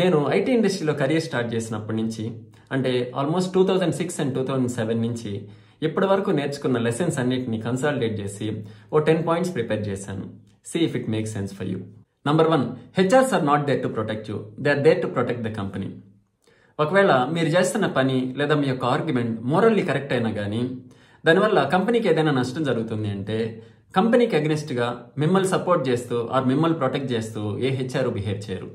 నేను ఐటీ ఇండస్ట్రీలో career start చేసినప్పటి నుంచి, అంటే ఆల్మోస్ట్ 2006 అండ్ 2007 నుంచి ఇప్పటి వరకు నేర్చుకున్న లెసన్స్ అన్నిటిని కన్సాలిడేట్ చేసి ఓ 10 పాయింట్స్ ప్రిపేర్ చేశాను. See if it makes sense for you. Number 1, HRs are not there to protect you, they are there to protect the company. ఒకవేళ మీరు చేస్తున్న పని లేదా మీ యొక్క ఆర్గ్యుమెంట్ మోరల్లీ కరెక్ట్ అయినా కానీ దానివల్ల కంపెనీకి ఏదైనా నష్టం జరుగుతుంది అంటే కంపెనీకి అగెనిస్ట్గా మిమ్మల్ని సపోర్ట్ చేస్తూ ఆర్ మిమ్మల్ని ప్రొటెక్ట్ చేస్తూ ఏ హెచ్ఆర్ బిహేవ్ చేయరు.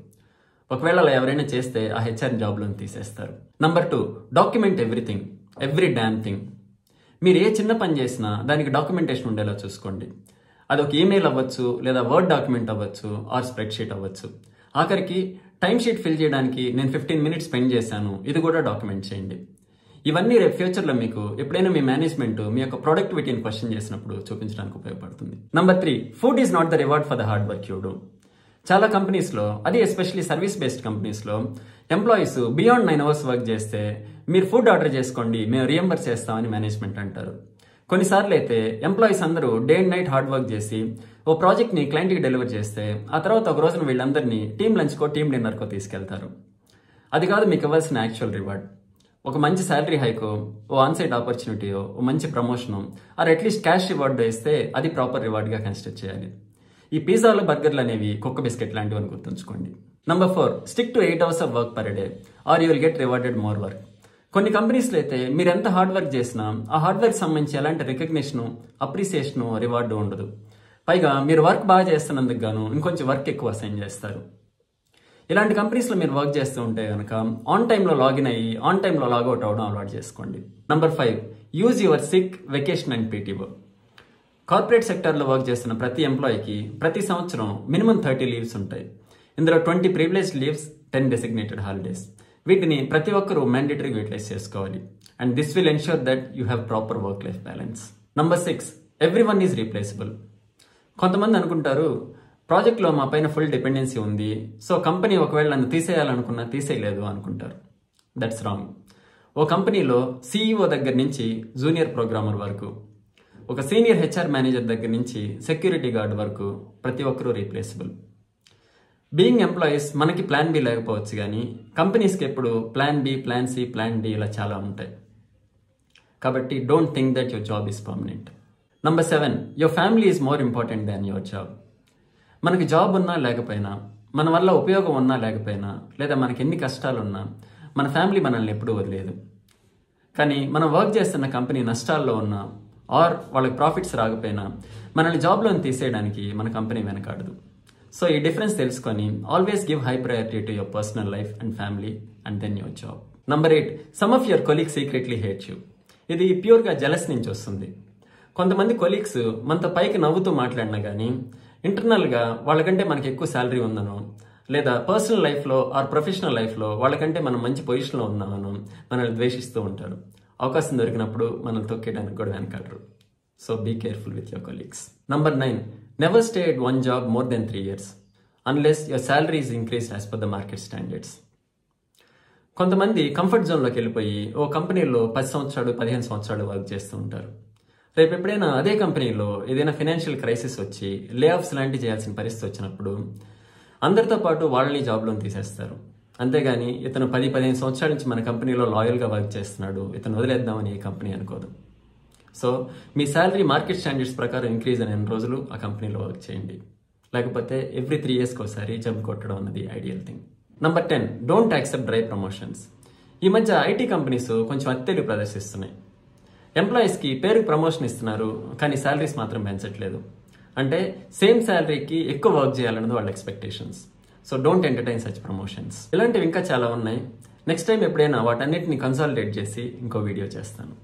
ఒకవేళ అలా ఎవరైనా చేస్తే ఆ హెచ్ఆర్ జాబ్లోని తీసేస్తారు. Number 2, document everything, every damn thing. మీరు ఏ చిన్న పని చేసినా దానికి డాక్యుమెంటేషన్ ఉండేలా చూసుకోండి. అది ఒక ఈమెయిల్ అవ్వచ్చు, లేదా వర్డ్ డాక్యుమెంట్ అవ్వచ్చు, ఆర్ స్ప్రెడ్షీట్ అవ్వచ్చు. ఆఖరికి టైం షీట్ ఫిల్ చేయడానికి నేను 15 మినిట్స్ స్పెండ్ చేశాను, ఇది కూడా డాక్యుమెంట్ చేయండి. ఇవన్నీ రేపు ఫ్యూచర్లో మీకు ఎప్పుడైనా మీ మేనేజ్మెంట్ మీ యొక్క ప్రొడక్టివిటీని క్వశ్చన్ చేసినప్పుడు చూపించడానికి ఉపయోగపడుతుంది. Number 3, food is not the reward for the hard work you do. చాలా కంపెనీస్లో, అది ఎస్పెషల్లీ సర్వీస్ బేస్డ్ కంపెనీస్లో ఎంప్లాయీస్ బియాండ్ 9 అవర్స్ వర్క్ చేస్తే మీరు ఫుడ్ ఆర్డర్ చేసుకోండి, మేము రియంబర్స్ చేస్తామని మేనేజ్మెంట్ అంటారు. కొన్నిసార్లు అయితే ఎంప్లాయీస్ అందరూ day and night hard work చేసి ఓ ప్రాజెక్ట్ని క్లయింట్కి డెలివర్ చేస్తే ఆ తర్వాత ఒక రోజున వీళ్ళందరినీ టీమ్ లంచ్కో టీమ్ డిన్నర్కో తీసుకెళ్తారు. అది కాదు మీకు ఇవ్వాల్సిన యాక్చువల్ రివార్డ్. ఒక మంచి శాలరీ హైకో, ఓ ఆన్సైట్ ఆపర్చునిటీయో, ఓ మంచి ప్రమోషనో, ఆర్ అట్లీస్ట్ క్యాష్ రివార్డ్ ఇస్తే అది ప్రాపర్ రివార్డ్గా కన్సిడర్ చేయాలి. ఈ పిజ్జాలు, బర్గర్లు అనేవి కుక్క బిస్కెట్ లాంటివి అని గుర్తుంచుకోండి. Number 4, stick to 8 hours of work per day or you will get rewarded more work. కొన్ని కంపెనీస్లో అయితే మీరు ఎంత హార్డ్ వర్క్ చేసినా ఆ హార్డ్ వర్క్ సంబంధించి ఎలాంటి రికగ్నిషను, అప్రిసియేషను, రివార్డు ఉండదు. పైగా మీరు వర్క్ బాగా చేస్తున్నందుకు గాను ఇంకొంచెం వర్క్ ఎక్కువ అసైన్ చేస్తారు. ఇలాంటి కంపెనీస్లో మీరు వర్క్ చేస్తూ ఉంటే కనుక ఆన్ టైంలో లాగిన్ అయ్యి ఆన్ టైంలో లాగౌట్ అవ్వడం అలవాటు చేసుకోండి. Number 5, use your sick, vacation and PTO. Corporate సెక్టర్లో వర్క్ చేస్తున్న ప్రతి ఎంప్లాయీకి ప్రతి సంవత్సరం మినిమం 30 లీవ్స్ ఉంటాయి. ఇందులో 20 ప్రివిలేజ్డ్ లీవ్స్, 10 డెసిగ్నేటెడ్ హాలిడేస్. వీటిని ప్రతి ఒక్కరూ మ్యాండేటరీగా యూటిలైజ్ చేసుకోవాలి. And this will ensure that you have proper work life balance. Number 6, every one is replaceable. కొంతమంది అనుకుంటారు ప్రాజెక్ట్లో మా పైన ఫుల్ డిపెండెన్సీ ఉంది, సో కంపెనీ ఒకవేళ నన్ను తీసేయాలనుకున్నా తీసేయలేదు అనుకుంటారు. That's wrong. ఓ కంపెనీలో CEO దగ్గర నుంచి జూనియర్ ప్రోగ్రామర్ వరకు, ఒక సీనియర్ హెచ్ఆర్ మేనేజర్ దగ్గర నుంచి సెక్యూరిటీ గార్డ్ వరకు ప్రతి ఒక్కరూ రీప్లేసబుల్. బీయింగ్ ఎంప్లాయీస్ మనకి ప్లాన్ బి లేకపోవచ్చు, కానీ కంపెనీస్కి ఎప్పుడు plan B, plan C, plan D ఇలా చాలా ఉంటాయి. కాబట్టి don't think that your job is permanent. Number 7, your family is more important than your job. మనకి జాబ్ ఉన్నా లేకపోయినా, మన వల్ల ఉపయోగం ఉన్నా లేకపోయినా, లేదా మనకి ఎన్ని కష్టాలున్నా మన ఫ్యామిలీ మనల్ని ఎప్పుడూ వదిలేదు. కానీ మనం వర్క్ చేస్తున్న కంపెనీ నష్టాల్లో ఉన్నా ఆర్ వాళ్ళకి ప్రాఫిట్స్ రాకపోయినా మనల్ని జాబ్లోని తీసేయడానికి మన కంపెనీ వెనకాడదు. సో ఈ డిఫరెన్స్ తెలుసుకొని always give high priority to your personal life and family and then your job. Number 8, some of your colleagues secretly hate you. ఇది ప్యూర్గా జెలస్ నుంచి వస్తుంది. కొంతమంది కొలీగ్స్ మనతో పైకి నవ్వుతూ మాట్లాడినా కానీ ఇంటర్నల్గా వాళ్ళకంటే మనకి ఎక్కువ శాలరీ ఉందనో, లేదా పర్సనల్ లైఫ్లో ఆర్ ప్రొఫెషనల్ లైఫ్లో వాళ్ళకంటే మనం మంచి పొజిషన్లో ఉన్నామనో మనల్ని ద్వేషిస్తూ ఉంటారు. అవకాశం దొరికినప్పుడు మనల్ని తొక్కేయడానికి కూడా వెనకాడరు. So be careful with your colleagues. Number 9, never stay at one job more than 3 years unless your salary is increased as per the market standards. కొంతమంది కంఫర్ట్ జోన్లోకి వెళ్ళిపోయి ఓ కంపెనీలో 10 సంవత్సరాలు 15 సంవత్సరాలు వర్క్ చేస్తూ ఉంటారు. రేపు ఎప్పుడైనా అదే కంపెనీలో ఏదైనా ఫైనాన్షియల్ క్రైసిస్ వచ్చి లే ఆఫ్స్ లాంటివి చేయాల్సిన పరిస్థితి వచ్చినప్పుడు అందరితో పాటు వాళ్ళని జాబ్లోని తీసేస్తారు. అంతేగాని ఇతను 10-15 సంవత్సరాల నుంచి మన కంపెనీలో లాయల్గా వర్క్ చేస్తున్నాడు, ఇతను వదిలేద్దామని ఏ కంపెనీ అనుకోదు. సో మీ శాలరీ మార్కెట్ స్టాండర్డ్స్ ప్రకారం ఇంక్రీజ్ అయిన రోజులు ఆ కంపెనీలో వర్క్ చేయండి. లేకపోతే ఎవ్రీ 3 yearsకి ఒకసారి జంప్ కొట్టడం అన్నది ideal thing. Number 10, don't accept dry promotions. ఈ మధ్య ఐటీ కంపెనీస్ కొంచెం అత్తెలు ప్రదర్శిస్తున్నాయి. ఎంప్లాయీస్కి పేరుకి ప్రమోషన్ ఇస్తున్నారు, కానీ శాలరీస్ మాత్రం పెంచట్లేదు. అంటే సేమ్ శాలరీకి ఎక్కువ వర్క్ చేయాలన్నది వాళ్ళ expectations. So don't entertain such promotions. ఇలాంటివి ఇంకా చాలా ఉన్నాయి. నెక్స్ట్ టైం ఎప్పుడైనా వాటన్నిటిని కన్సాలిడేట్ చేసి ఇంకో వీడియో చేస్తాను.